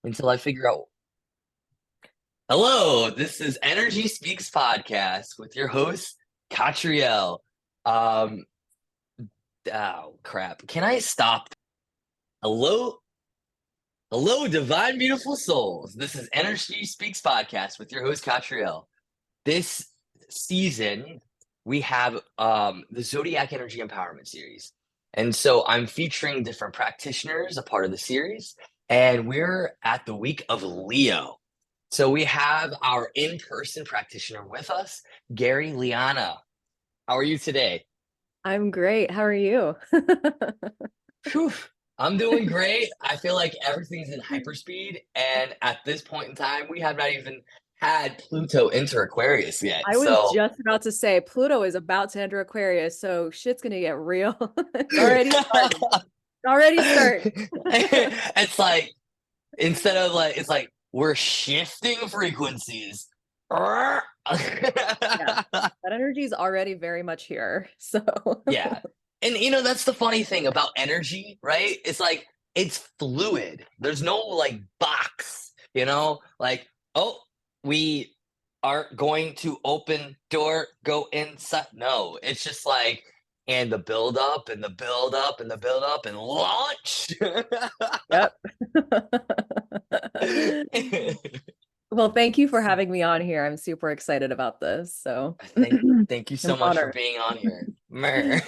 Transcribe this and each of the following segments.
until I figure out. Hello, this is Energy Speaks Podcast with your host, Catriel. Um, oh crap. Can I stop? Hello, hello, divine, beautiful souls. This is Energy Speaks Podcast with your host, Catriel. This season, we have the Zodiac Energy Empowerment Series. And so I'm featuring different practitioners, a part of the series, and we're at the week of Leo. So we have our in-person practitioner with us, Garre Liana. How are you today? I'm great. How are you? Phew, I'm doing great. I feel like everything's in hyperspeed, and at this point in time, we have not even had Pluto enter Aquarius yet. I was So just about to say Pluto is about to enter Aquarius, so shit's gonna get real. It's already started. It's already started. it's like instead of like it's like we're shifting frequencies. Yeah, that energy is already very much here. So Yeah. And that's the funny thing about energy, right? It's like it's fluid. There's no like box, like, oh, we aren't going to open door, go inside. No, it's just like and the build up and the build up and the build up and launch. yep. Well, thank you for having me on here. I'm super excited about this. So Thank you so I'm much for honored. being on here. Mer.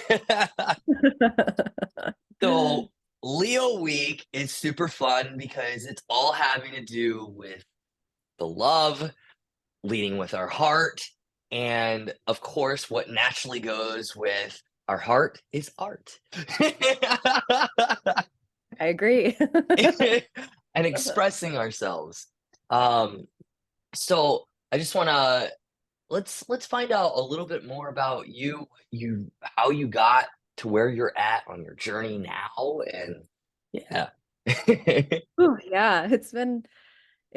So Leo week is super fun because it's all having to do with the love, leading with our heart, and of course, what naturally goes with our heart is art. I agree. And expressing ourselves. Um, so I just wanna let's find out a little bit more about you how you got to where you're at on your journey now and yeah. Ooh, yeah, it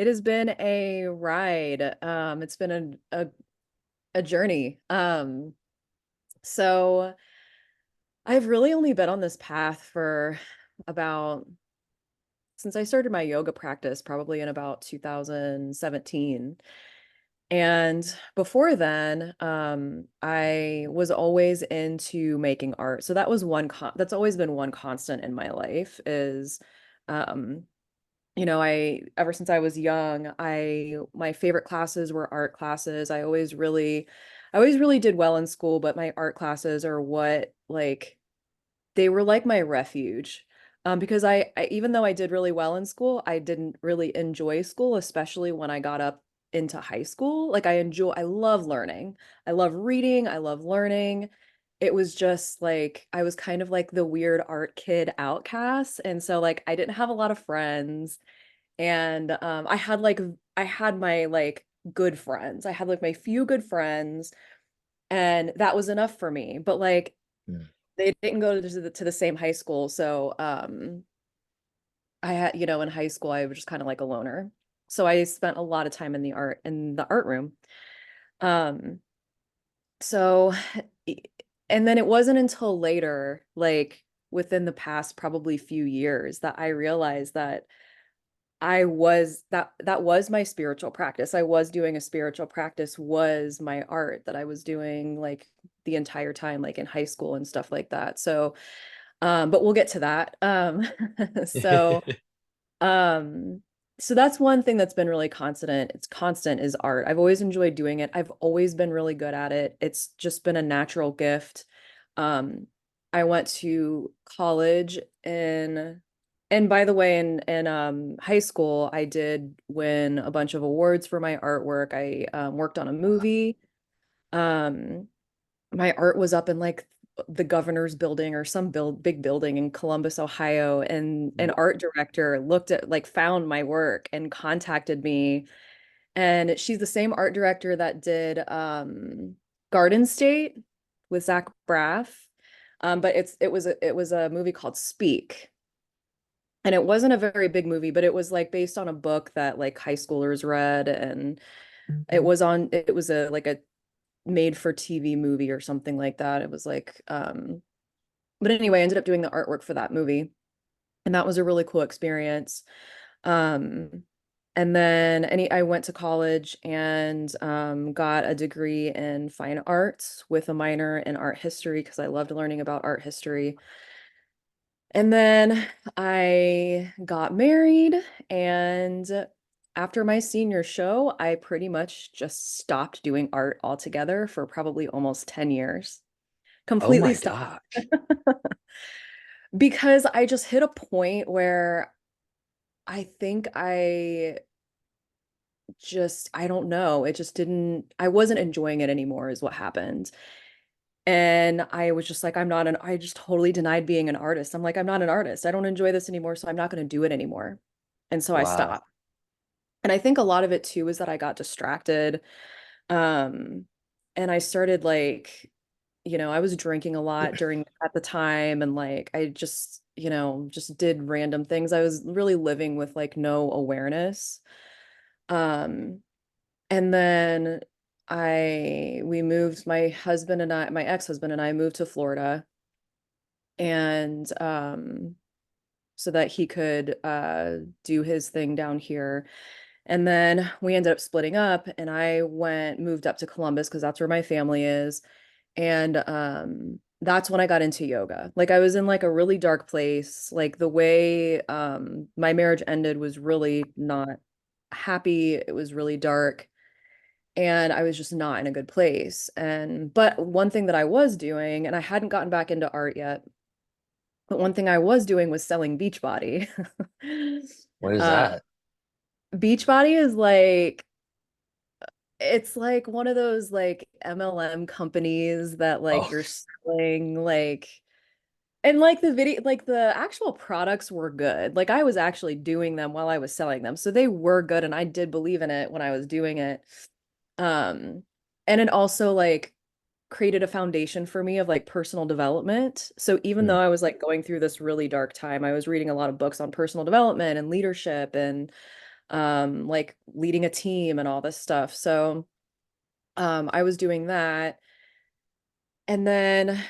has been a ride. It's been a journey. So I've really only been on this path for about since I started my yoga practice, probably in about 2017. And before then, I was always into making art. So that was that's always been one constant in my life is, um, I ever since I was young, my favorite classes were art classes. I always really did well in school, but my art classes are what they were like my refuge. Because I even though I did really well in school, I didn't really enjoy school, especially when I got up into high school. I love learning. I love reading. I love learning. It was just like I was kind of like the weird art kid outcast. And so like I didn't have a lot of friends. And I had my good friends. I had like my few good friends, and that was enough for me. But like Mm. they didn't go to the same high school. So I had, in high school I was just kind of like a loner. So I spent a lot of time in the art room. Um so and then it wasn't until later, like within the past probably few years, that I realized that that was my spiritual practice. I was doing a spiritual practice was my art that I was doing like the entire time, like in high school and stuff like that. So but we'll get to that. So um so that's one thing that's been really constant. It's constant is art. I've always enjoyed doing it. I've always been really good at it. It's just been a natural gift. Um I went to college in and by the way, in high school, I did win a bunch of awards for my artwork. I worked on a Wow. movie. Um my art was up in like the governor's building or some big building in Columbus, Ohio, and an art director looked at like found my work and contacted me. And she's the same art director that did Garden State with Zach Braff. But it was a movie called Speak. And it wasn't a very big movie, but it was like based on a book that like high schoolers read, and it was a like a made for TV movie or something like that. It was like, but anyway, I ended up doing the artwork for that movie. And that was a really cool experience. Um, and then I went to college and got a degree in fine arts with a minor in art history because I loved learning about art history. And then I got married, and after my senior show, I pretty much just stopped doing art altogether for probably almost 10 years. Oh Completely my stopped gosh. because I just hit a point where I think I don't know, it just didn't, I wasn't enjoying it anymore, is what happened. And I was just like, I just totally denied being an artist. I'm like, I'm not an artist. I don't enjoy this anymore, so I'm not going to do it anymore. And so I Wow. stopped. And I think a lot of it too is that I got distracted. Um, and I started like, I was drinking a lot during at the time, and like I just, just did random things. I was really living with like no awareness. Um, and then we moved, my ex-husband and I moved to Florida, and so that he could do his thing down here. And then we ended up splitting up, and moved up to Columbus because that's where my family is. And that's when I got into yoga. Like I was in like a really dark place. Like the way my marriage ended was really not happy. It was really dark. And I was just not in a good place. But one thing that I was doing, and I hadn't gotten back into art yet, but one thing I was doing was selling Beachbody. What is Uh, that? Beachbody is like, it's like one of those like MLM companies that like Oh, you're selling like, and like the video, like the actual products were good. Like I was actually doing them while I was selling them. So they were good, and I did believe in it when I was doing it. Um, and it also like created a foundation for me of like personal development. So even mm, though I was like going through this really dark time, I was reading a lot of books on personal development and leadership and like leading a team and all this stuff. So I was doing that. And then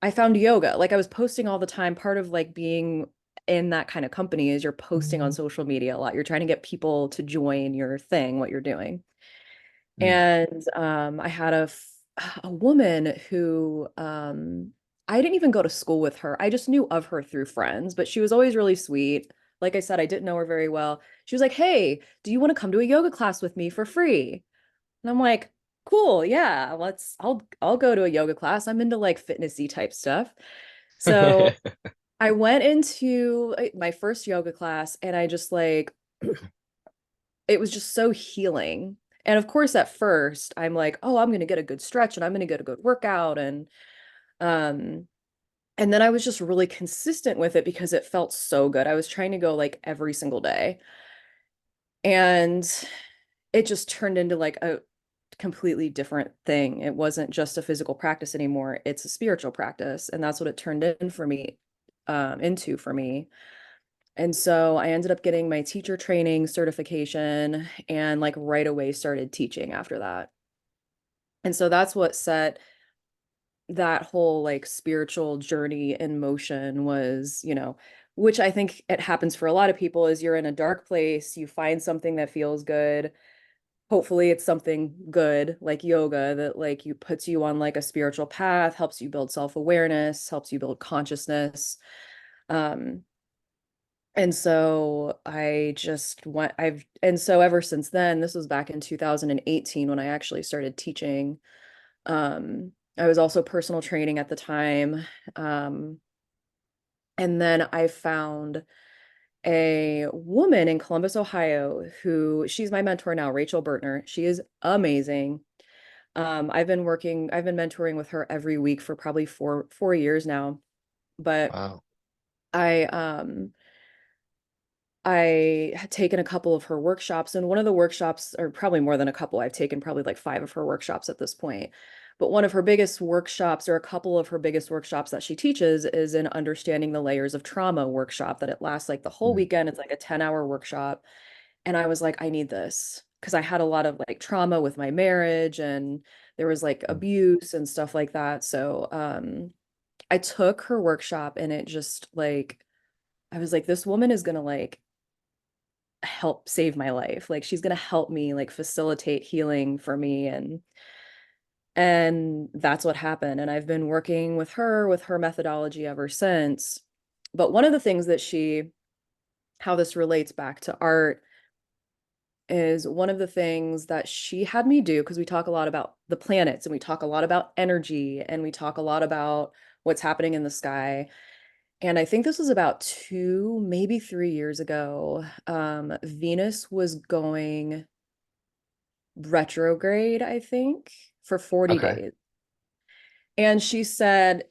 I found yoga. Like I was posting all the time. Part of like being in that kind of company is you're posting on social media a lot. You're trying to get people to join your thing, what you're doing. mm. And I had a woman who I didn't even go to school with her. I just knew of her through friends, but she was always really sweet. Like I said, I didn't know her very well. She was like, "Hey, do you want to come to a yoga class with me for free?" And I'm like, "Cool, yeah, I'll go to a yoga class. I'm into like fitnessy type stuff." So I went into my first yoga class, and I just like, it was just so healing. And of course, at first, I'm like, oh, I'm going to get a good stretch and I'm going to get a good workout. Um, and then I was just really consistent with it because it felt so good. I was trying to go like every single day. And it just turned into like a completely different thing. It wasn't just a physical practice anymore. It's a spiritual practice. And that's what it turned into for me. And so I ended up getting my teacher training certification and like right away started teaching after that. And so that's what set that whole like spiritual journey in motion was, which I think it happens for a lot of people is you're in a dark place, you find something that feels good. Hopefully it's something good like yoga that like you puts you on like a spiritual path, helps you build self-awareness, helps you build consciousness. Um, And so and so ever since then, this was back in 2018 when I actually started teaching. I was also personal training at the time. Um, and then I found a woman in Columbus, Ohio, she's my mentor now, Rachel Bertner. She is amazing. I've been mentoring with her every week for probably four years now. But Wow. I, I had taken a couple of her workshops, and one of the workshops, or probably more than a couple, I've taken probably like five of her workshops at this point. But one of her biggest workshops, or a couple of her biggest workshops that she teaches, is an understanding the layers of trauma workshop that it lasts like the whole Mm, weekend. It's like a 10-hour workshop. And I was like, I need this because I had a lot of like trauma with my marriage, and there was like mm. abuse and stuff like that. So I took her workshop, and it just like, I was like, this woman is gonna like help save my life. Like she's going to help me like facilitate healing for me. And that's what happened. And I've been working with her methodology ever since. But one of the things that how this relates back to art is one of the things that she had me do, because we talk a lot about the planets and we talk a lot about energy and we talk a lot about what's happening in the sky. And I think this was about 2, maybe 3 years ago. Venus was going retrograde, I think, for 40 Okay. days. And she said,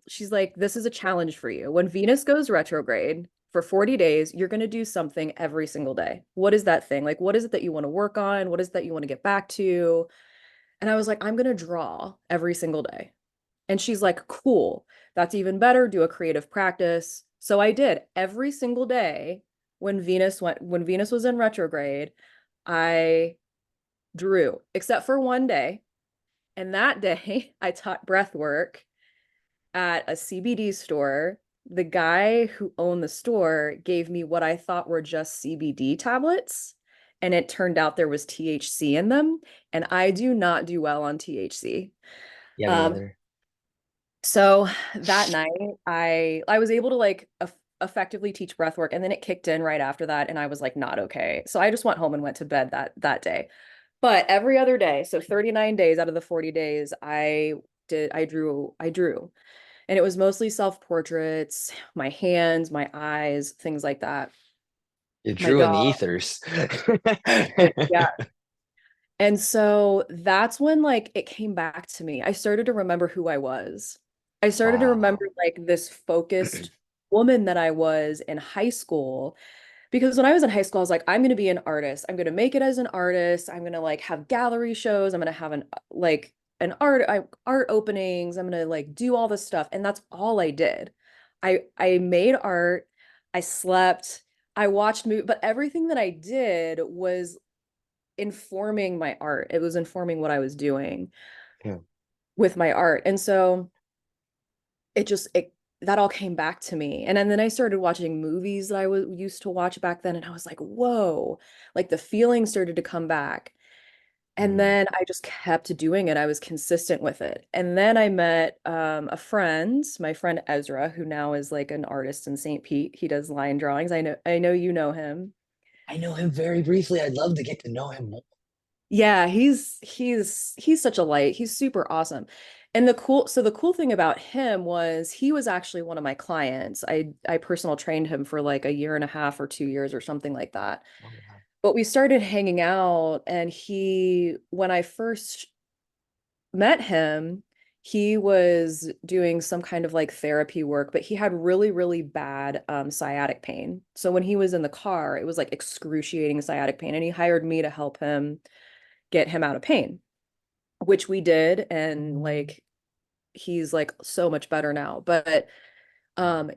she's like, this is a challenge for you. When Venus goes retrograde for 40 days, you're going to do something every single day. What is that thing? Like, what is it that you want to work on? What is that you want to get back to? And I was like, I'm going to draw every single day. And she's like, cool. That's even better. Do a creative practice. So I did every single day when Venus was in retrograde, I drew, except for one day. And that day, I taught breath work at a CBD store. The guy who owned the store gave me what I thought were just CBD tablets, and it turned out there was THC in them, and I do not do well on THC. Yeah, me Um, either. so that night, I was able to like effectively teach breath work, and then it kicked in right after that, and I was like not okay. So I just went home and went to bed that day. But every other day, so 39 days out of the 40 days, I drew. And it was mostly self-portraits, my hands, my eyes, things like that. You My drew in the dog. ethers. Yeah. And so that's when like it came back to me. I started to remember who I was. I started to remember Wow. like this focused woman that I was in high school. Because when I was in high school, I was like, I'm going to be an artist. I'm going to make it as an artist. I'm going to like have gallery shows. I'm going to have an art openings. I'm going to like do all this stuff. And that's all I did. I made art. I slept. I watched movies, but everything that I did was informing my art. It was informing what I was doing Yeah. with my art. And so it that all came back to me. And then I started watching movies that I was used to watch back then. And I was like, whoa, like the feeling started to come back. And Mm. then I just kept doing it. I was consistent with it. And then I met a friend, my friend Ezra, who now is like an artist in St. Pete. He does line drawings. I know you know him. I know him very briefly. I'd love to get to know him more. Yeah, he's such a light. He's super awesome. And the cool thing about him was he was actually one of my clients. I personal trained him for like a year and a half or 2 years or something like that. Oh, wow. But we started hanging out, and when I first met him, he was doing some kind of like therapy work, but he had really, really bad sciatic pain. So when he was in the car, it was like excruciating sciatic pain, and he hired me to help him get him out of pain, which we did. And like, he's like so much better now. But Wow. um,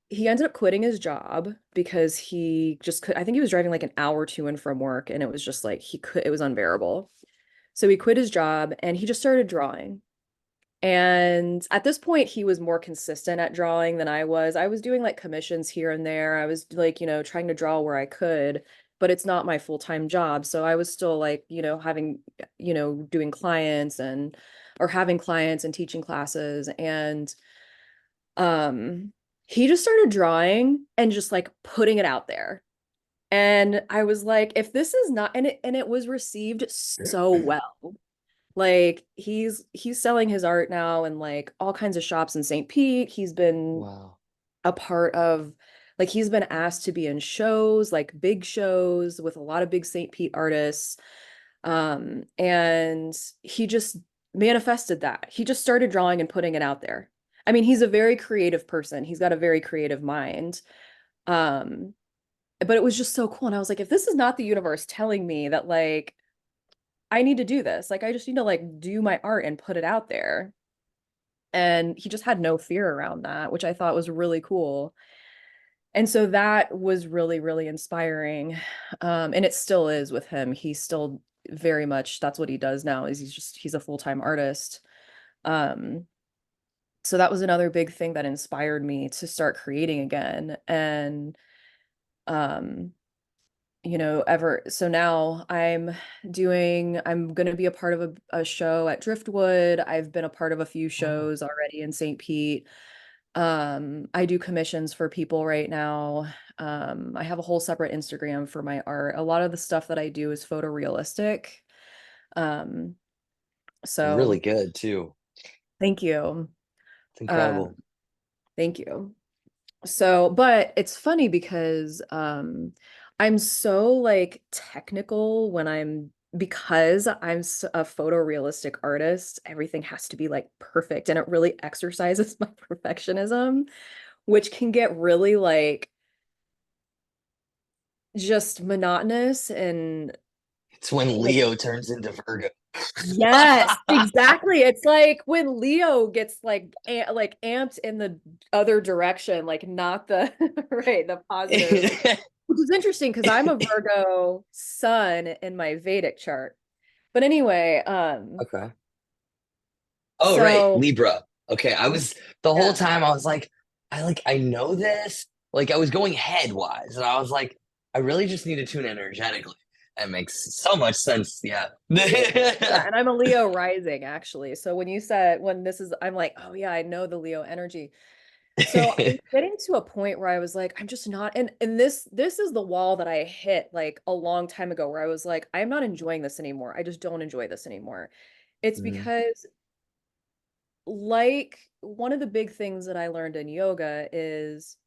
he ended up quitting his job because he just could, I think he was driving like an hour to and from work, and it was just like it was unbearable. So he quit his job and he just started drawing. And at this point, he was more consistent at drawing than I was. I was doing like commissions here and there. I was like, trying to draw where I could, but it's not my full-time job. So I was still like, doing clients or having clients and teaching classes. And um, he just started drawing and just like putting it out there. And I was like, if this is not, and it was received so well. Like he's selling his art now in like all kinds of shops in St. Pete. He's been Wow. a part of like he's been asked to be in shows, like big shows with a lot of big St. Pete artists. And he just manifested that. He just started drawing and putting it out there. I mean, he's a very creative person. He's got a very creative mind. Um, but it was just so cool. And I was like, if this is not the universe telling me that like I need to do this. Like I just need to like do my art and put it out there. And he just had no fear around that, which I thought was really cool. And so that was really, really inspiring. And it still is with him. He's still very much that's what he does now is he's a full-time artist. Um, so that was another big thing that inspired me to start creating again. And um so now I'm going to be a part of a show at Driftwood. I've been a part of a few Oh, shows already in St. Pete. I do commissions for people right now. I have a whole separate Instagram for my art. A lot of the stuff that I do is photorealistic. Um, really so good too. thank you. It's Um, incredible. thank you. So, but it's funny because I'm so like technical because a photorealistic artist, everything has to be like perfect and it really exercises my perfectionism, which can get really like just monotonous and It's when like Leo turns into Virgo. yes, exactly. It's like when Leo gets like amped in the other direction, like not the right, the positive. Which is interesting because I'm a Virgo sun in my Vedic chart. But anyway, Okay. Oh, right, so Libra. Okay, I was the whole yeah. time I was like, I know this. Like I was going head wise, and I was like, I really just need to tune energetically. That makes so much sense. Yeah. Yeah, and I'm a Leo rising actually. So when this is I'm like, oh yeah, I know the Leo energy. So I was getting to a point where I was like, I'm just not, and this is the wall that I hit like a long time ago where I was like, I'm not enjoying this anymore. I just don't enjoy this anymore. It's Mhm. because like one of the big things that I learned in yoga is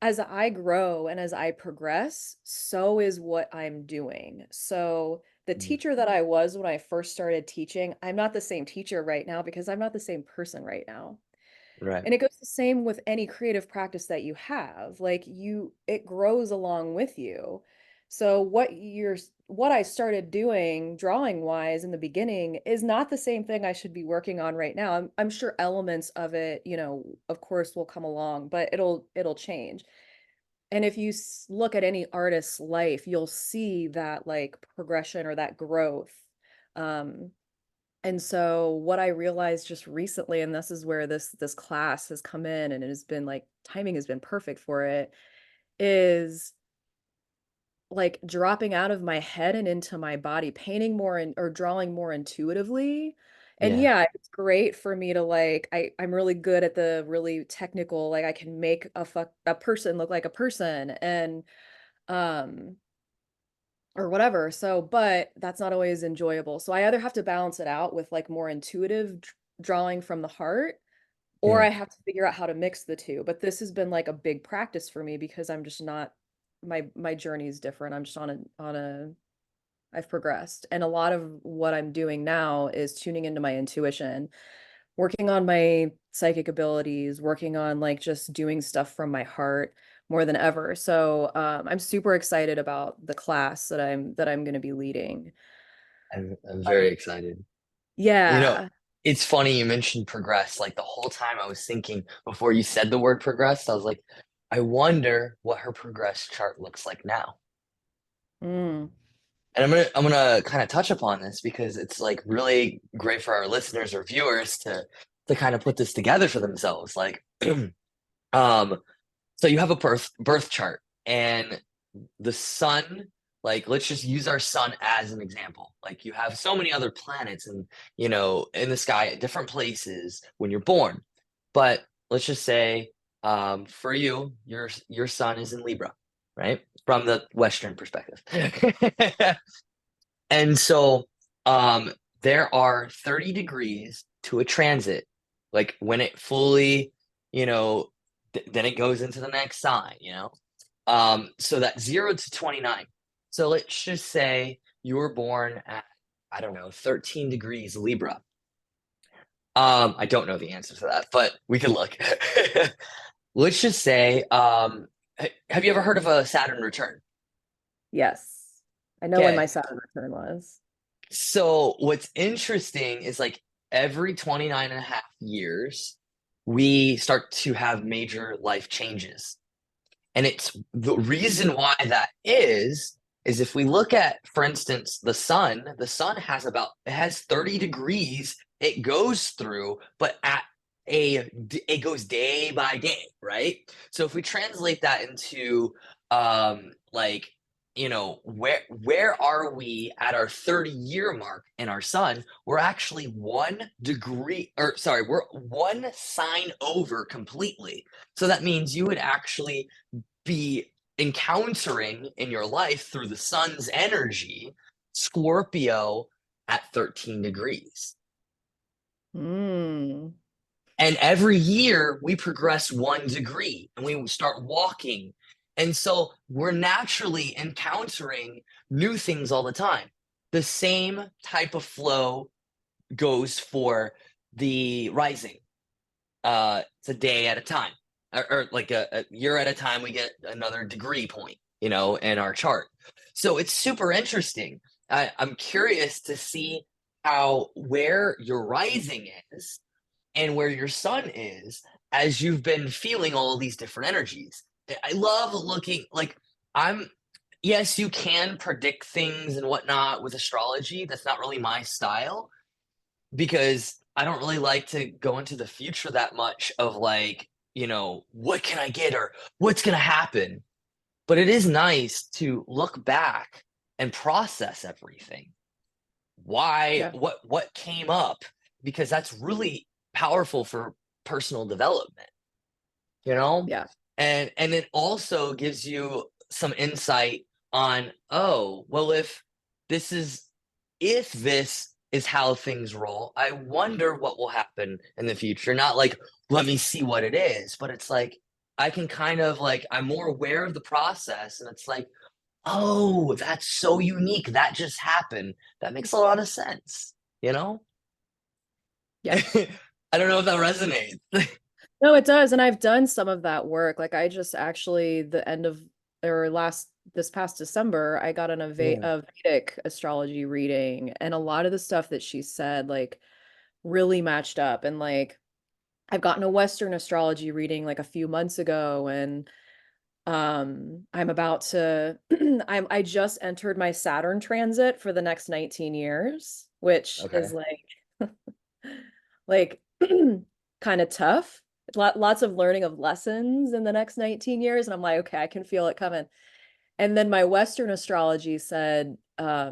as I grow and as I progress, so is what I'm doing. So the Mhm. teacher that I was when I first started teaching, I'm not the same teacher right now because I'm not the same person right now. Right. And it goes the same with any creative practice that you have. It grows along with you. So what I started doing drawing wise in the beginning is not the same thing I should be working on right now. I'm sure elements of it, of course will come along, but it'll change. And if you look at any artist's life, you'll see that like progression or that growth. Um, and so what I realized just recently, and this is where this class has come in and it has been like timing has been perfect for it, is like dropping out of my head and into my body, painting more or drawing more intuitively. And Yeah. yeah, it's great for me to I'm really good at the really technical, like I can make a person look like a person and um or whatever. So, but that's not always enjoyable. So I either have to balance it out with like more intuitive drawing from the heart, or Yeah. I have to figure out how to mix the two. But this has been like a big practice for me because I'm just not my journey is different. I'm just on a I've progressed. And a lot of what I'm doing now is tuning into my intuition, working on my psychic abilities, working on like just doing stuff from my heart more than ever. So I'm super excited about the class that I'm going to be leading. I'm very Um, excited. You know, yeah. it's funny you mentioned progress. Like the whole time I was thinking before you said the word progress, I was like, I wonder what her progress chart looks like now. Mm, And I'm gonna kind of touch upon this because it's like really great for our listeners or viewers to kind of put this together for themselves. Like, um, so you have a birth chart, and the sun, like let's just use our sun as an example. Like you have so many other planets and in the sky at different places when you're born. But let's just say for you, your sun is in Libra, right? From the Western perspective. And so um there are 30 degrees to a transit. Like when it fully, you know, then it goes into the next sign. So that 0 to 29. So let's just say you were born at, I don't know, 13 degrees Libra. I don't know the answer to that, but we can look. Let's just say, have you ever heard of a Saturn return? yes. I know when my Okay. Saturn return was. So what's interesting is like every 29 and a half years, we start to have major life changes. And it's the reason why that is if we look at, for instance, the sun it has 30 degrees it goes through, but it goes day by day, right? So if we translate that into like, where are we at our 30-year mark in our sun? We're actually 1 degree, or sorry, we're one sign over completely. So that means you would actually be encountering in your life through the sun's energy Scorpio at 13 degrees. Mm. And every year we progress 1 degree and we start walking. And so we're naturally encountering new things all the time. The same type of flow goes for the rising. It's a day at a time, or like a year at a time, we get another degree point, in our chart. So it's super interesting. I'm curious to see how where your rising is and where your sun is as you've been feeling all of these different energies. I love looking like I'm yes, you can predict things and whatnot with astrology. That's not really my style because I don't really like to go into the future that much of like, what can I get or what's going to happen. But it is nice to look back and process everything. Why, Yeah. what came up, because that's really powerful for personal development, you know? Yeah. And it also gives you some insight on, oh, well, if this is how things roll, I wonder what will happen in the future. Not like, let me see what it is, but it's like I can kind of like I'm more aware of the process, and it's like, oh, that's so unique. That just happened. That makes a lot of sense, you know? Yeah. I don't know if that resonates. No, it does. And I've done some of that work. Like I just actually the end of or last this past December, I got Yeah. a Vedic astrology reading, and a lot of the stuff that she said like really matched up. And like I've gotten a Western astrology reading like a few months ago, and I'm about to I just entered my Saturn transit for the next 19 years, which Okay. is like kind of tough. Lots of learning of lessons in the next 19 years. And I'm like, okay, I can feel it coming. And then my Western astrology said,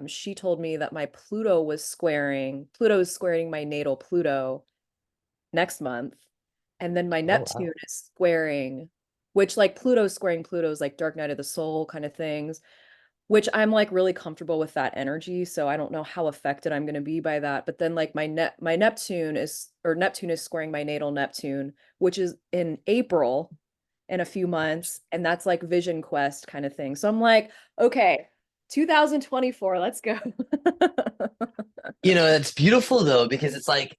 she told me that my Pluto is squaring my natal Pluto next month. And then my Oh wow. Neptune is squaring, which like Pluto squaring Pluto is like dark night of the soul kind of things, which I'm like really comfortable with that energy. So I don't know how affected I'm going to be by that. But then like my Neptune is squaring my natal Neptune, which is in April in a few months. And that's like Vision Quest kind of thing. So I'm like, okay, 2024, let's go. That's beautiful though, because it's like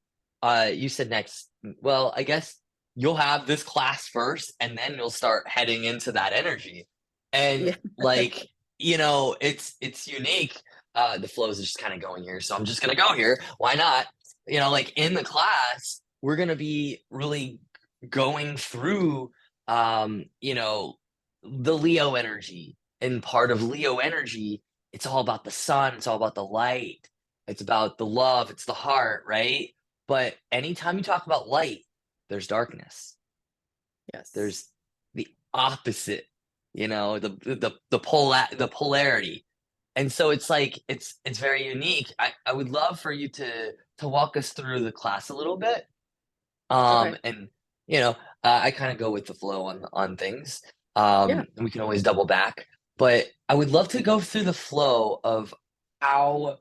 you said next, well, I guess you'll have this class first and then you'll start heading into that energy. And Yeah. like, it's unique. The flows are just kind of going here. So I'm just gonna go here. Why not? Like in the class, we're gonna be really going through the Leo energy. And part of Leo energy, it's all about the sun, it's all about the light, it's about the love, it's the heart, right? But anytime you talk about light, there's darkness. Yes. There's the opposite, the polarity. And so it's like it's very unique. I would love for you to walk us through the class a little bit. Okay. And you know, I kind of go with the flow on things. Yeah. And we can always double back, but I would love to go through the flow of how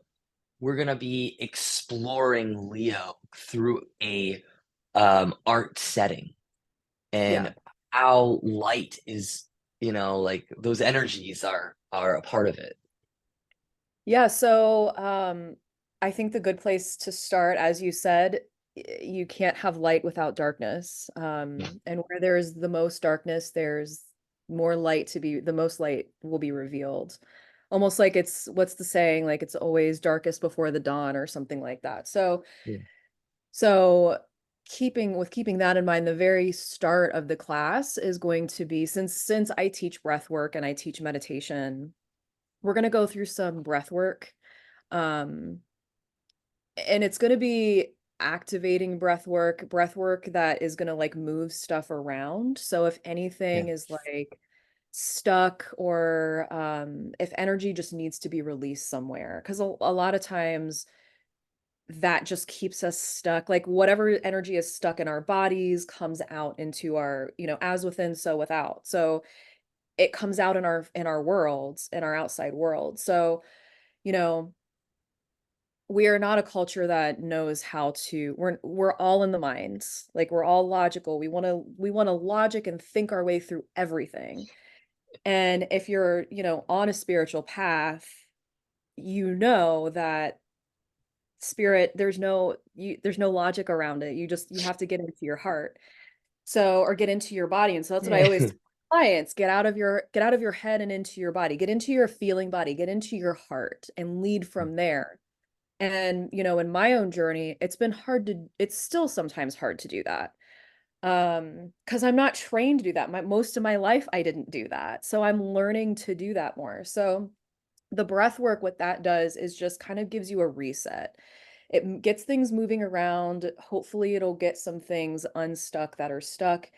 we're gonna be exploring Leo through a art setting Yeah. and how light is, like those energies are a part of it. Yeah, so I think the good place to start, as you said, you can't have light without darkness. Yeah. And where there's the most darkness, there's the most light will be revealed. Almost like what's the saying? Like it's always darkest before the dawn or something like that. Yeah. So keeping that in mind, the very start of the class is going to be since I teach breath work and I teach meditation, we're going to go through some breath work. Um, and it's going to be activating breath work that is going to like move stuff around. So if Yeah. anything is like stuck, or if energy just needs to be released somewhere. Because a lot of times that just keeps us stuck. Like whatever energy is stuck in our bodies comes out into our, as within, so without. So it comes out in our worlds, in our outside world. So, you know, we are not a culture that knows how to, we're all in the minds. Like we're all logical. We want to logic and think our way through everything. And if you're, on a spiritual path, you know that spirit, there's no logic around it. You have to get into your heart. So, or get into your body. And so that's what I Yeah. always tell clients, get out of your head and into your body, get into your feeling body, get into your heart and lead from there. And, in my own journey, it's still sometimes hard to do that. Because I'm not trained to do that. Most of my life I didn't do that. So I'm learning to do that more. So the breath work, what that does is just kind of gives you a reset. It gets things moving around. Hopefully, it'll get some things unstuck that are stuck.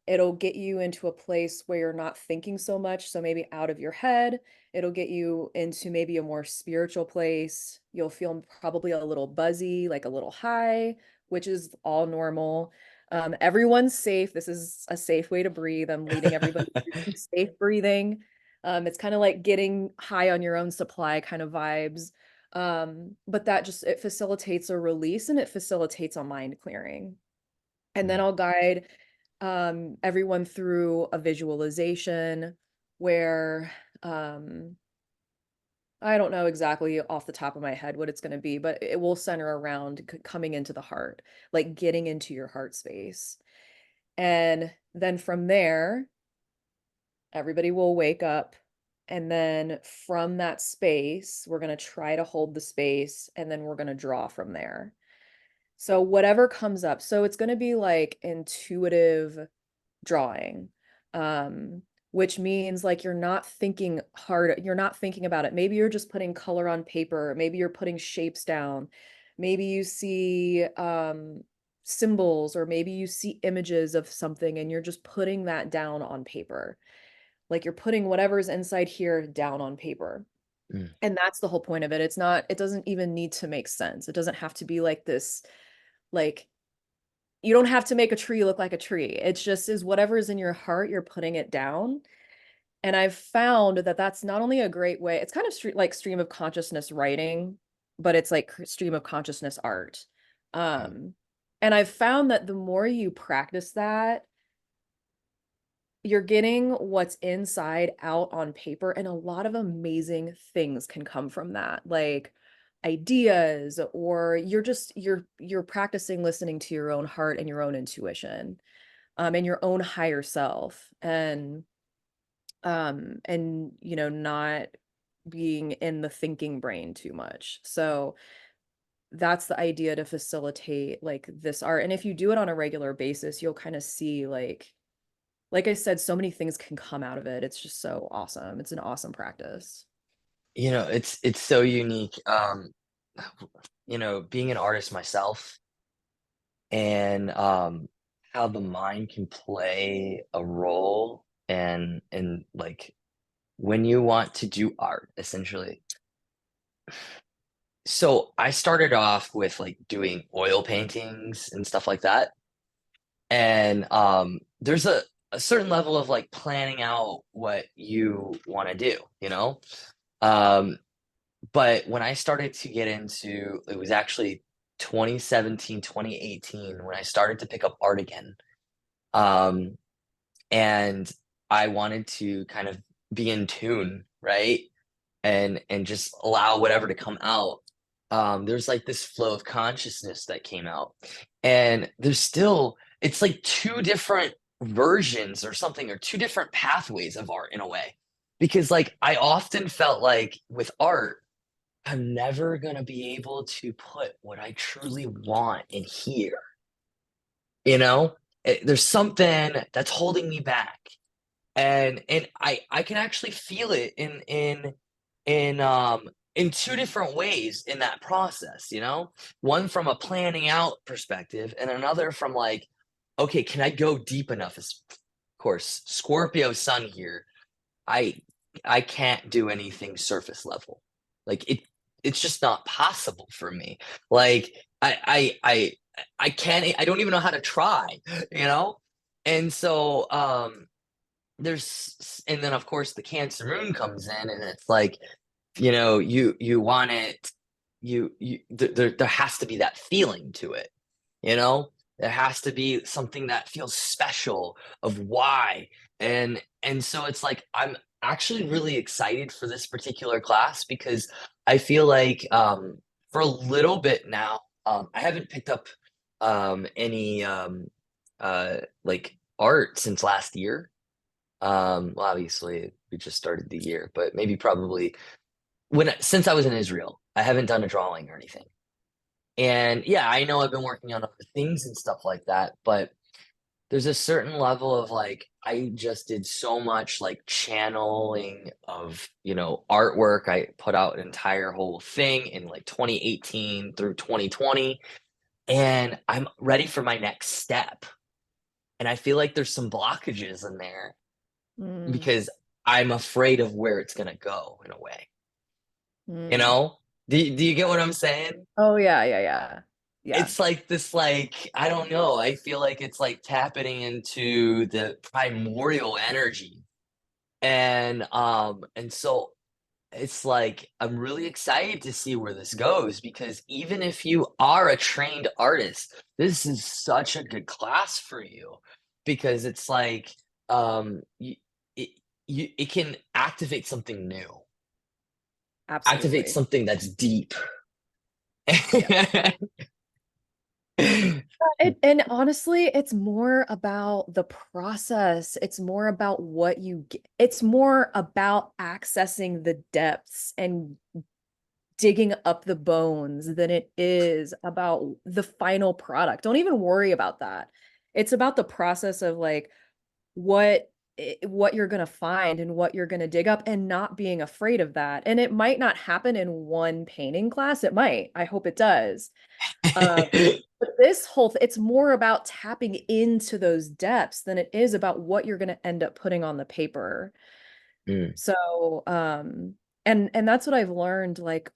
It'll get you into a place where you're not thinking so much. So maybe out of your head, it'll get you into maybe a more spiritual place. You'll feel probably a little buzzy, like a little high, which is all normal. Everyone's safe. This is a safe way to breathe. I'm leading everybody through some safe breathing. It's kind of like getting high on your own supply kind of vibes. But it facilitates a release and it facilitates a mind clearing. And then Mm. I'll guide everyone through a visualization where I don't know exactly off the top of my head what it's going to be, but it will center around coming into the heart, like getting into your heart space. And then from there, everybody will wake up. And then from that space, we're going to try to hold the space and then we're going to draw from there. So, whatever comes up. So, it's going to be like intuitive drawing, um, which means like you're not thinking hard, you're not thinking about it. Maybe you're just putting color on paper, maybe you're putting shapes down, maybe you see symbols, or maybe you see images of something and you're just putting that down on paper. Like you're putting whatever's inside here down on paper. Mm. And that's the whole point of it. It doesn't even need to make sense. It doesn't have to be like this, like, you don't have to make a tree look like a tree. It just is whatever is in your heart, you're putting it down. And I've found that that's not only a great way, it's kind of like stream of consciousness writing, but it's like stream of consciousness art. Mm. Um, and I've found that the more you practice that, you're getting what's inside out on paper, and a lot of amazing things can come from that, like ideas, or you're practicing listening to your own heart and your own intuition, and your own higher self, and not being in the thinking brain too much. So that's the idea, to facilitate like this art. And if you do it on a regular basis, you'll kind of see, like I said, so many things can come out of it. It's just so awesome. It's an awesome practice. It's so unique. Being an artist myself, and how the mind can play a role, and like when you want to do art, essentially. So I started off with like doing oil paintings and stuff like that. And there's a certain level of like planning out what you want to do, you know? Um, but when I started to get into, it was actually 2017, 2018 when I started to pick up art again. Um, and I wanted to kind of be in tune, right? And just allow whatever to come out. There's like this flow of consciousness that came out. And it's like two different versions or something, or two different pathways of art in a way. Because like I often felt like with art, I'm never gonna be able to put what I truly want in here. You know, there's something that's holding me back, and I can actually feel it in two different ways in that process, one from a planning out perspective, and another from like, okay, can I go deep enough? As of course, Scorpio sun here, I I can't do anything surface level. Like it's just not possible for me. Like I can't, I don't even know how to try, you know? And so and then of course the Cancer moon comes in, and it's like, you want it, there has to be that feeling to it, you know? There has to be something that feels special of why. And so it's like I'm actually really excited for this particular class because I feel like for a little bit now, I haven't picked up any like art since last year. Well, obviously we just started the year, but maybe probably since I was in Israel, I haven't done a drawing or anything. And yeah, I know I've been working on other things and stuff like that, but there's a certain level of like, I just did so much like channeling of, artwork. I put out an entire whole thing in like 2018 through 2020, and I'm ready for my next step. And I feel like there's some blockages in there Mm, because I'm afraid of where it's going to go in a way, you mm. know? Do you get what I'm saying? Oh yeah, yeah, yeah. Yeah. It's like this, like, I don't know. I feel like it's like tapping into the primordial energy. And so it's like I'm really excited to see where this goes, because even if you are a trained artist, this is such a good class for you, because it's like you, it, it can activate something new, activate Absolutely. something that's deep. Yeah. And honestly, it's more about the process. It's more about what you get. It's more about accessing the depths and digging up the bones than it is about the final product. Don't even worry about that. It's about the process of like what you're going to find and what you're going to dig up, and not being afraid of that. And it might not happen in one painting class. It might. I hope it does. Um, but this it's more about tapping into those depths than it is about what you're going to end up putting on the paper. Mm, So, and that's what I've learned, like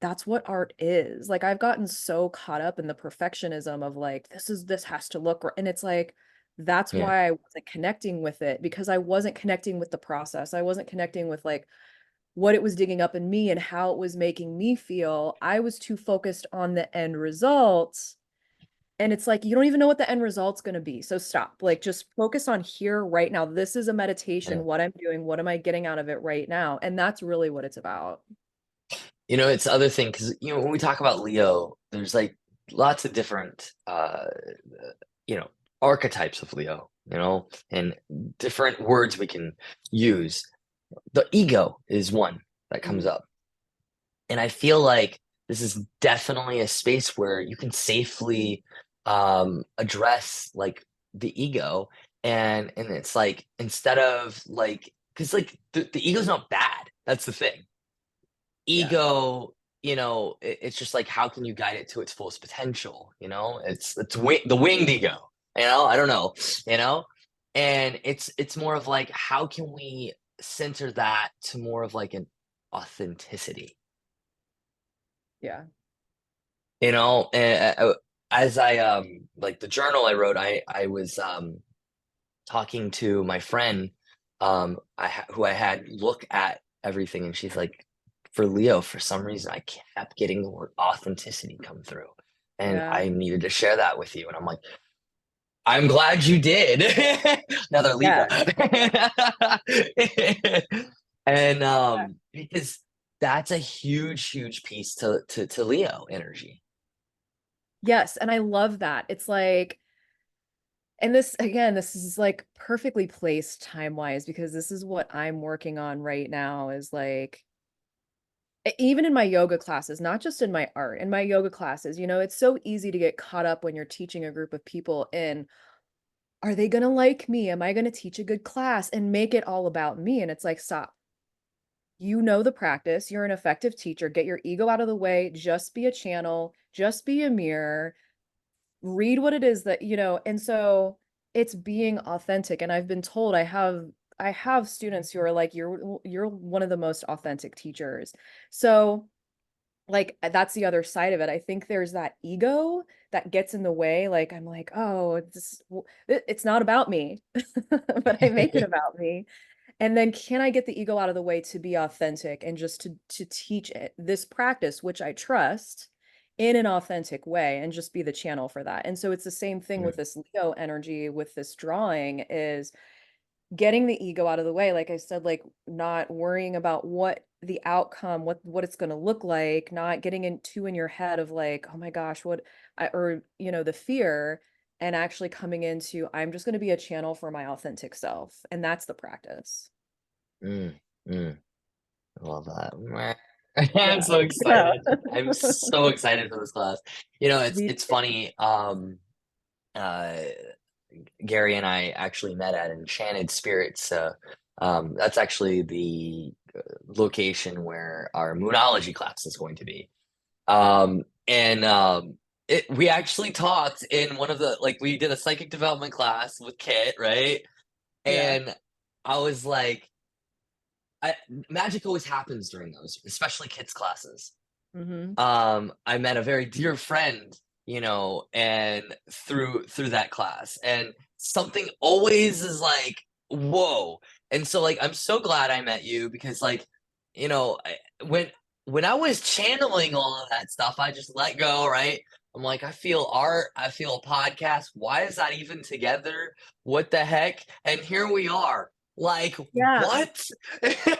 that's what art is. Like I've gotten so caught up in the perfectionism of like this has to look and it's like that's yeah. why I wasn't connecting with it, because I wasn't connecting with the process. I wasn't connecting with like what it was digging up in me and how it was making me feel. I was too focused on the end result. And it's like, you don't even know what the end result's going to be. So stop. Like, just focus on here right now. This is a Yeah. meditation. What I'm doing, what am I getting out of it right now? And that's really what it's about. It's the other thing, because when we talk about Leo, there's like lots of different you know archetypes of Leo, and different words we can use. The ego is one that comes Mm, up, and I feel like this is definitely a space where you can safely address like the ego. And it's like, instead of like, because like the ego's not bad, that's the thing. yeah. Ego, it's just like, how can you guide it to its fullest potential? The winged ego, I don't know, you know and it's more of like, how can we center that to more of like an authenticity, Yeah. and as I like the journal I wrote, I was talking to my friend, who I had look at everything, and she's like, for Leo, for some reason, I kept getting the word authenticity come through, and Yeah. I needed to share that with you. And I'm like, I'm glad you did. Another Libra, Yeah. and because that's a huge, huge piece to Leo energy. Yes. And I love that. It's like, and this, again, this is like perfectly placed time wise, because this is what I'm working on right now is like, even in my yoga classes, not just in my art, in my yoga classes, it's so easy to get caught up when you're teaching a group of people in, are they going to like me? Am I going to teach a good class and make it all about me? And it's like, stop. You know the practice. You're an effective teacher. Get your ego out of the way. Just be a channel. Just be a mirror. Read what it is that. And so it's being authentic. And I've been told I have have students who are like, you're one of the most authentic teachers. So like that's the other side of it. I think there's that ego that gets in the way. Like I'm like, oh, it's not about me, but I make it about me. And then can I get the ego out of the way to be authentic and just to teach it this practice, which I trust in an authentic way and just be the channel for that. And so it's the same thing with Mm, this Leo energy with this drawing is getting the ego out of the way, like I said, like not worrying about what the outcome, what it's going to look like, not getting in your head of like, oh my gosh, or the fear, and actually coming into, I'm just going to be a channel for my authentic self, and that's the practice. mm, mm. I love that. I'm Yeah. so Yeah. excited. I'm so excited for this class. You know, Me it's too. funny. Uh, Gary and I actually met at Enchanted Spirits. That's actually the location where our Moonology class is going to be. And we actually talked in one of the like we did a psychic development class with Kit, right? Yeah. And I was like, I, magic always happens during those, especially kids classes. Mm-hmm. I met a very dear friend, and through that class, and something always is like, whoa. And so like I'm so glad I met you because like, when I was channeling all of that stuff, I just let go, right? I'm like, I feel art, I feel a podcast. Why is that even together? What the heck? And here we are. Like, Yeah. what?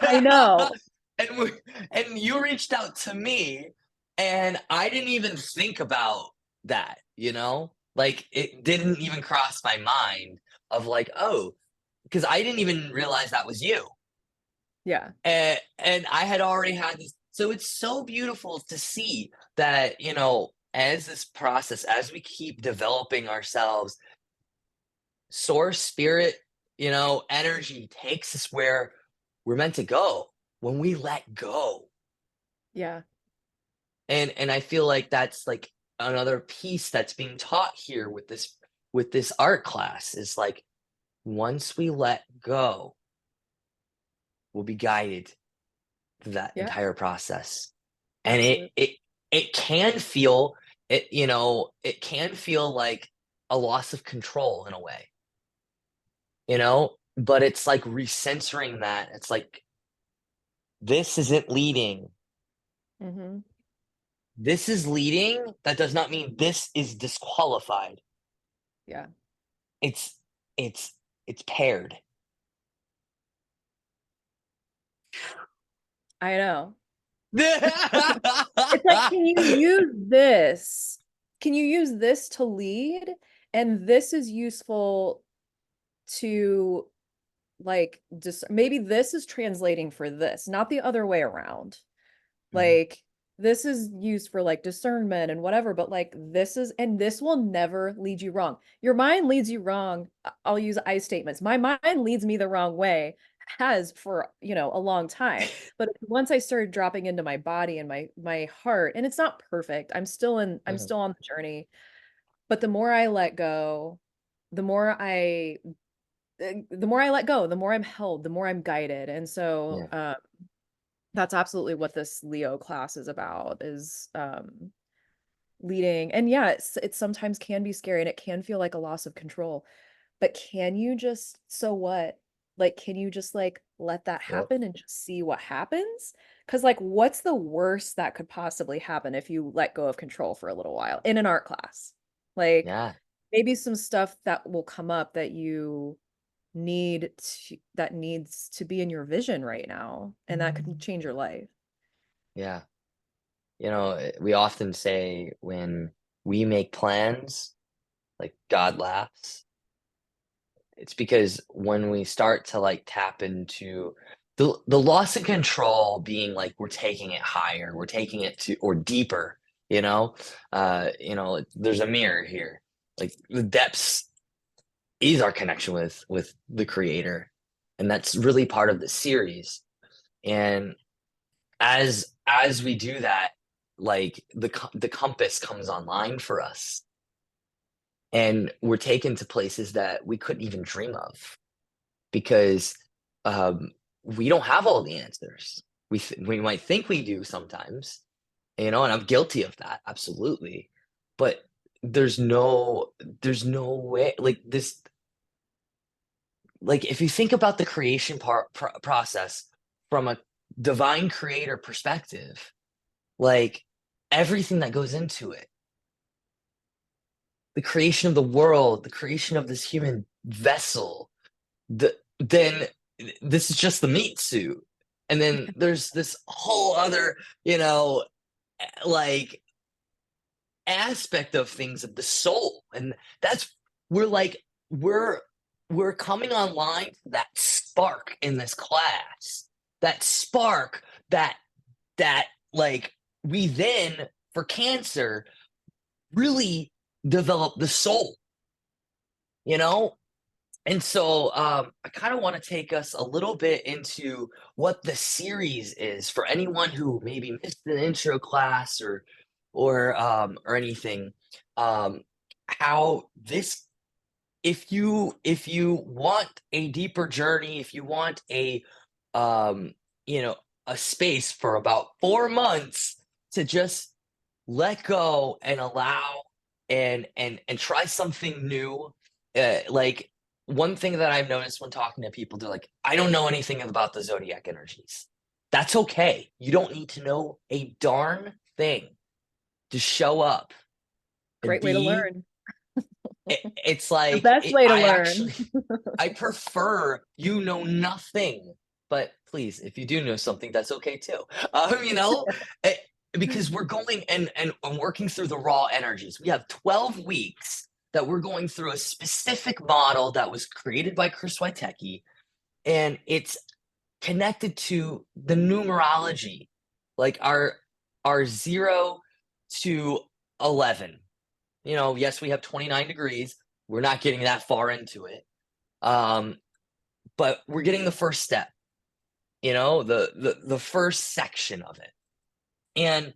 I know. and we, and you reached out to me and I didn't even think about that. Like it didn't even cross my mind of like, oh, because I didn't even realize that was you. Yeah. And I had already had this. So it's so beautiful to see that, as this process, as we keep developing ourselves, source, spirit, energy takes us where we're meant to go when we let go. Yeah. And I feel like that's like another piece that's being taught here with this art class is like once we let go, we'll be guided through that Yeah. entire process. And it Absolutely. it it can feel it can feel like a loss of control in a way, but it's like recentering that. It's like this isn't leading. Mm-hmm. This is leading. That does not mean this is disqualified. Yeah. It's it's it's paired. I know. Yeah. It's like, can you use this? Can you use this to lead? And this is useful to like just maybe this is translating for this, not the other way around. Mhm. Like this is used for like discernment and whatever, but like this will never lead you wrong. Your mind leads you wrong. I'll use I statements. My mind leads me the wrong way, has for, a long time. But once I started dropping into my body and my heart, and it's not perfect. I'm Mhm. still on the journey, but the more I let go, the more I the more I let go, the more I'm held, the more I'm guided. And so Yeah. that's absolutely what this Leo class is about is leading. And yeah, it sometimes can be scary and it can feel like a loss of control. But can you just, so what? Like, can you just like let that Yep. happen and just see what happens? Because like, what's the worst that could possibly happen if you let go of control for a little while in an art class? Like Yeah. maybe some stuff that will come up that that needs to be in your vision right now, and that could change your life. Yeah. We often say when we make plans, like God laughs. It's because when we start to like tap into the loss of control being like we're taking it higher, we're taking it to or deeper, there's a mirror here. Like the depths is our connection with the creator. And that's really part of the series. And as we do that, like the compass comes online for us and we're taken to places that we couldn't even dream of because we don't have all the answers. We might think we do sometimes, and I'm guilty of that, absolutely. But there's no there's no way, like this, like if you think about the creation process from a divine creator perspective, like everything that goes into it, the creation of the world, the creation of this human vessel, then this is just the meat suit. And then there's this whole other, like aspect of things, of the soul. And that's we're like we're we're coming online to that spark in this class. That spark that like we then for cancer really develop the soul, you know? And so I kind of want to take us a little bit into what the series is for anyone who maybe missed an intro class or anything. Um, how this, if you want a deeper journey, if you want um, you know a space for about 4 months to just let go and allow and try something new. Like one thing that I've noticed when talking to people, they're like, I don't know anything about the zodiac energies. That's okay. You don't need to know a darn thing. Just show up and Great way to be. learn. It's The like best way to I learn. actually I prefer you know nothing, but please, if you do know something, that's okay too. You know, eh, because we're going and working through the raw energies. We have 12 weeks that we're going through a specific model that was created by Chris Witecki, and it's connected to the numerology, like our 0 to 11. Yes, we have 29 degrees. We're not getting that far into it. Um, but we're getting the first step, the first section of it. And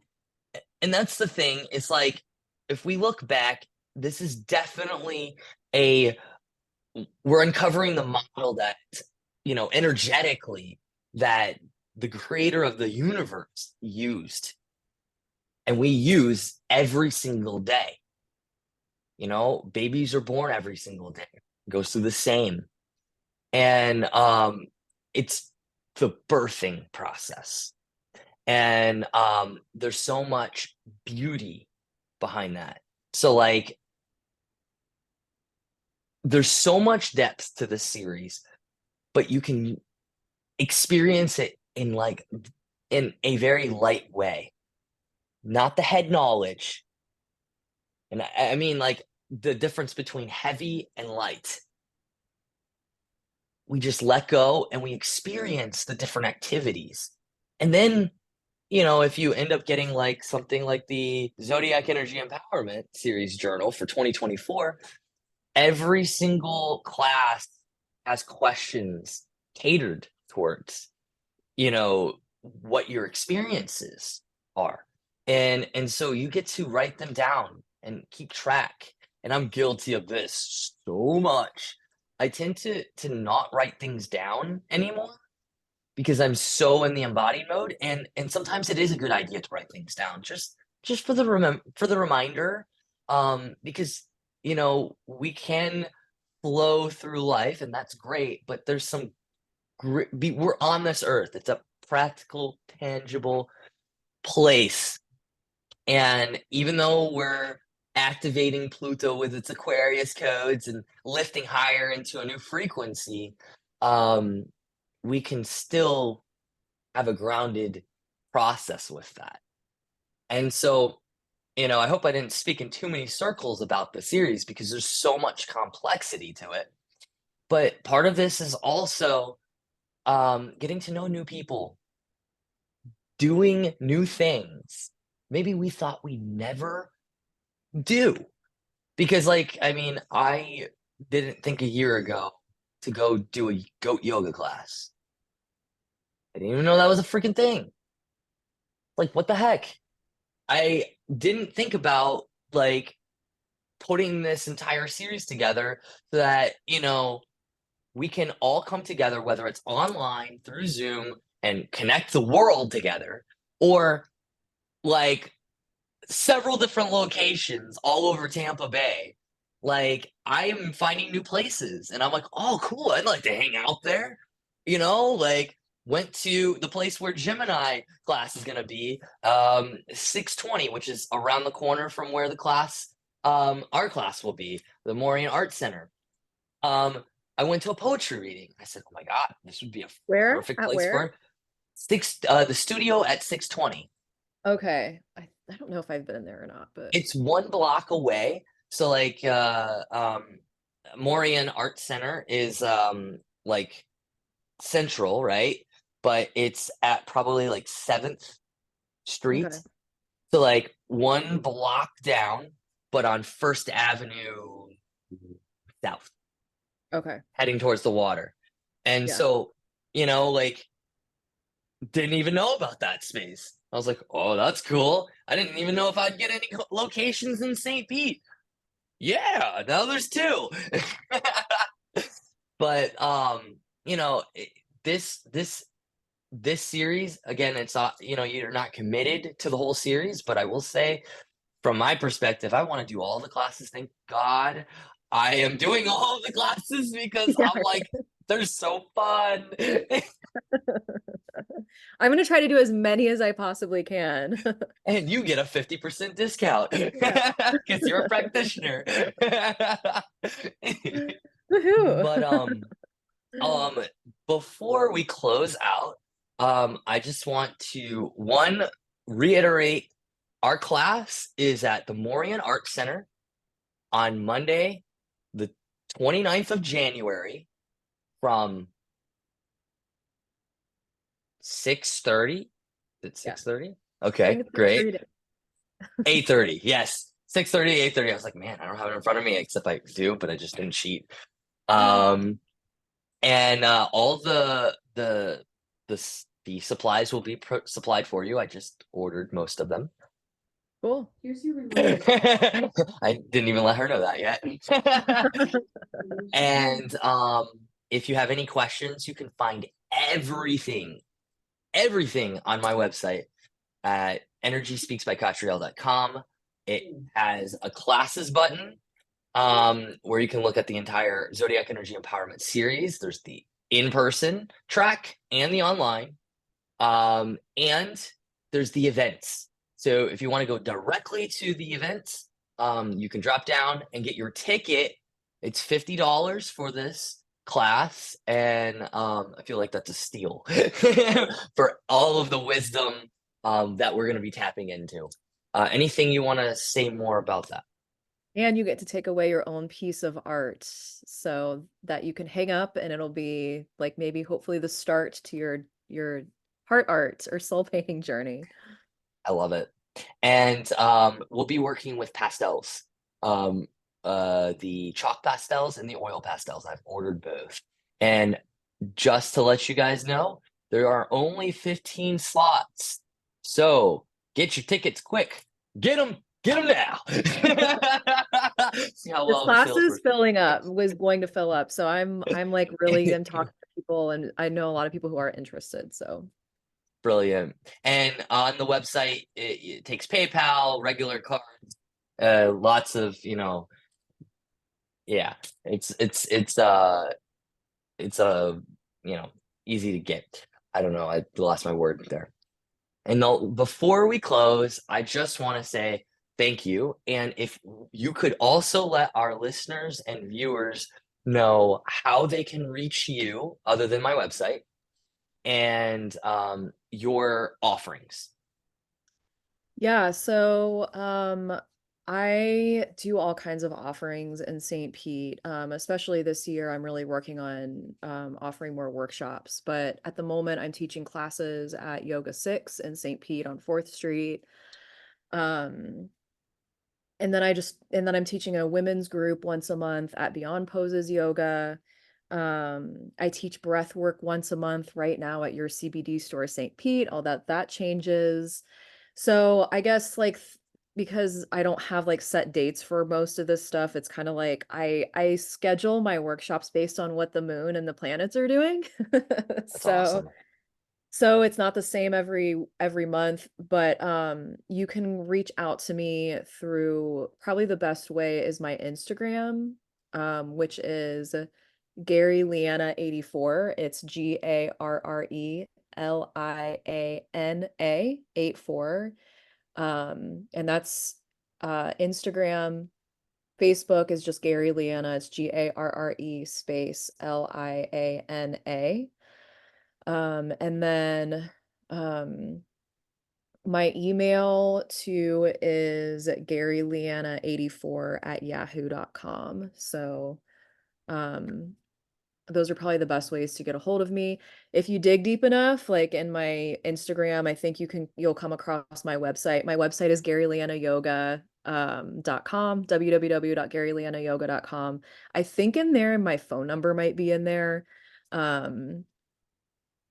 that's the thing. It's like if we look back, this is definitely a we're uncovering the model that, energetically, that the creator of the universe used and we use every single day. Babies are born every single day. It goes through the same. And it's the birthing process. And there's so much beauty behind that. So like there's so much depth to this series, but you can experience it in a very light way, not the head knowledge. And I mean like the difference between heavy and light. We just let go and we experience the different activities. And then, if you end up getting like something like the Zodiac Energy Empowerment Series journal for 2024, every single class has questions catered towards, what your experiences are. And so you get to write them down and keep track. And I'm guilty of this so much. I tend to not write things down anymore because I'm so in the embodied mode, and sometimes it is a good idea to write things down just for the reminder, because we can flow through life and that's great, but there's some we're on this earth. It's a practical, tangible place, and even though we're activating Pluto with its Aquarius codes and lifting higher into a new frequency, um, we can still have a grounded process with that. And so, I hope I didn't speak in too many circles about the series because there's so much complexity to it. But part of this is also getting to know new people, doing new things. Maybe we thought we never do. Because, like, I mean, I didn't think a year ago to go do a goat yoga class. I didn't even know that was a freaking thing. Like, what the heck? I didn't think about like putting this entire series together so that, we can all come together, whether it's online through Zoom and connect the world together, or like several different locations all over Tampa Bay. Like I am finding new places and I'm like, oh, cool. I'd like to hang out there. Like went to the place where Gemini class is going to be, 620, which is around the corner from where our class will be, the Morean Art Center. I went to a poetry reading. I said, oh my God, this would be a Where? perfect At place where? for the studio at 620. Okay. I don't know if I've been there or not, but It's 1 block away. So like Morean Art Center is like central, right? But it's at probably like 7th Street. okay. So like 1 block down, but on First Avenue South, Okay. heading towards the water. And Yeah. so, like didn't even know about that space. I was like, oh, that's cool. I didn't even know if I'd get any locations in St. Pete. Yeah, now there's two. But this series, again, it's not, you're not committed to the whole series, but I will say from my perspective, I want to do all the classes. Thank God I am doing all the classes because Yeah. I'm like, they're so fun. I'm going to try to do as many as I possibly can. And you get a 50% discount Yeah. because you're a practitioner. Woohoo. But um before we close out, I just want to reiterate our class is at the Morean Art Center on Monday, the 29th of January from 6:30. It's Yeah. 6:30? I Okay, think it's great. 3 days. 8:30, yes. 6:30, 8:30. I was like, man, I don't have it in front of me, except I do, but I just didn't cheat. Um, and all the supplies will be supplied for you. I just ordered most of them. Cool. Here's your reminder. I didn't even let her know that yet. And if you have any questions, you can find everything on my website at energyspeaksbycatriel.com. It has a classes button where you can look at the entire Zodiac Energy Empowerment Series. There's the in-person track and the online. And there's the events. So if you want to go directly to the events, you can drop down and get your ticket. It's $50 for this class, and I feel like that's a steal for all of the wisdom that we're going to be tapping into. Anything you want to say more about that? And you get to take away your own piece of art so that you can hang up and it'll be like maybe hopefully the start to your heart art or soul painting journey. I love it. And we'll be working with pastels. The chalk pastels and the oil pastels. I've ordered both. And just to let you guys know, there are only 15 slots. So get your tickets quick. Get them now. See how This well the class sales is were. filling up, was going to fill up. So I'm like really going to talk to people, and I know a lot of people who are interested. So Brilliant. And on the website, it takes PayPal, regular cards, lots of, yeah, it's easy to get. I don't know, I lost my word there. And before we close, I just want to say thank you. And if you could also let our listeners and viewers know how they can reach you other than my website and your offerings. yeah, so I do all kinds of offerings in St. Pete. Especially this year, I'm really working on offering more workshops. But at the moment, I'm teaching classes at Yoga 6 in St. Pete on 4th Street. Um, and then I'm teaching a women's group once a month at Beyond Poses Yoga. I teach breath work once a month right now at your CBD store, St. Pete, all that changes. So I guess like because I don't have like set dates for most of this stuff, it's kind of like I schedule my workshops based on what the moon and the planets are doing. That's So awesome. it's not the same every month, but you can reach out to me through, probably the best way is my Instagram, which is Garre Liana 84. It's GarreLiana 84. And that's Instagram. Facebook is just Garre Liana. It's Garre space Liana. And then um my email too is GarreLiana84 at yahoo.com. So um those are probably the best ways to get a hold of me. If you dig deep enough, like in my Instagram, I think you'll come across my website. My website is GarreLianaYoga www.GarreLianaYoga.com. I think in there my phone number might be in there. Um,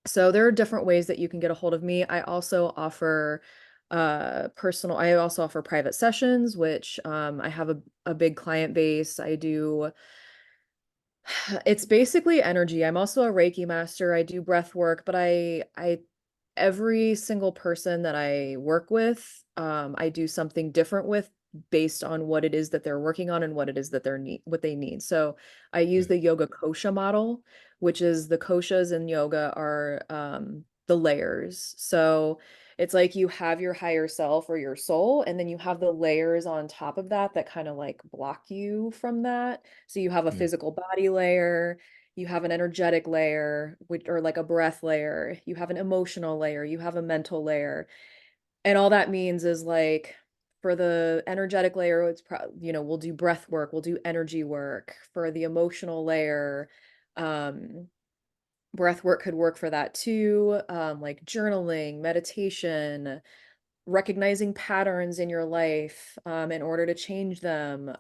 so there are different ways that you can get a hold of me. I also offer private sessions, which I have a big client base. I do It's basically energy. I'm also a Reiki master. I do breath work, but I every single person that I work with, I do something different with, based on what it is that they're working on and what it is that what they need. So I use Mm, the yoga kosha model, which is, the koshas in yoga are the layers. So it's like you have your higher self or your soul, and then you have the layers on top of that that kind of like block you from that. So you have a mm, physical body layer, you have an energetic layer, which, or like a breath layer, you have an emotional layer, you have a mental layer. And all that means is like, for the energetic layer, we'll do breath work, we'll do energy work. For the emotional layer, um, breath work could work for that too. Like journaling, meditation, recognizing patterns in your life, in order to change them.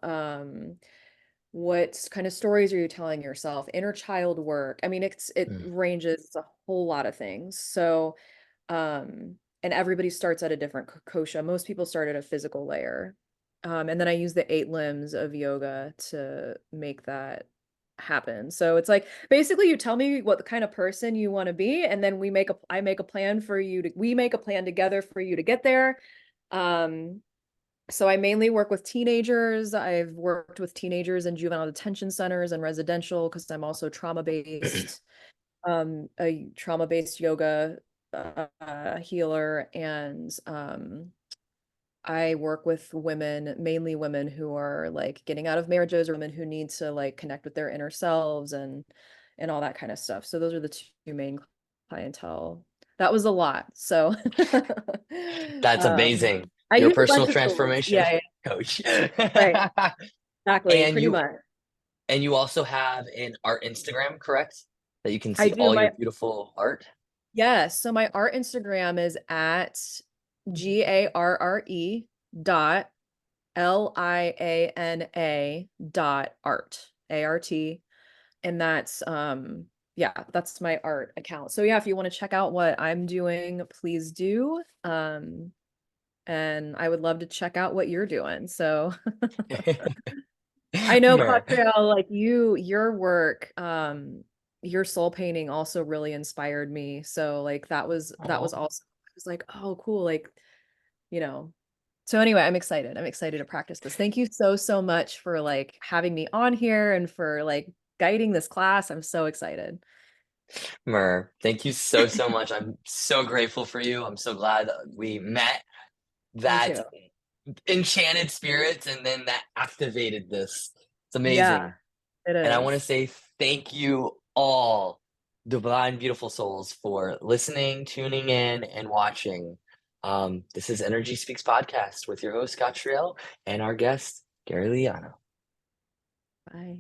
What kind of stories are you telling yourself? Inner child work. I mean, it mm. ranges a whole lot of things. So, and everybody starts at a different kosha. Most people start at a physical layer. And then I use the 8 limbs of yoga to make that happen. So it's like, basically you tell me what the kind of person you want to be, and then I make a plan for you we make a plan together for you to get there. Um, so I mainly work with teenagers. I've worked with teenagers in juvenile detention centers and residential, because I'm also a trauma-based yoga healer. And I work with women, mainly women who are like getting out of marriages, or women who need to like connect with their inner selves and all that kind of stuff. So those are the two main clientele. That was a lot. So That's um amazing. I You're a use a personal bunch of tools. transformation Yeah, yeah, coach. right. Exactly, And pretty you much. and you also have an art Instagram, correct? That you can I see do all your my beautiful art. Yes. So my art Instagram is at GARRE dot LIANA dot art. And that's yeah, that's my art account. So yeah, if you want to check out what I'm doing, please do. And I would love to check out what you're doing. So I know, Mer. Cocktail, like your work, your soul painting also really inspired me. So like that was Aw. also, I was like, oh, cool. Like, you know. So anyway, I'm excited. I'm excited to practice this. Thank you so, so much for like having me on here and for like guiding this class. I'm so excited. Mer, thank you so, so much. I'm so grateful for you. I'm so glad that we met, Me that too. enchanted spirits, and then that activated this. It's Yeah, amazing. it And I want to is. say thank you all, divine, beautiful souls, for listening, tuning in, and watching. This is Energy Speaks Podcast with your host, Scott Triel, and our guest, Gary Liana. Bye.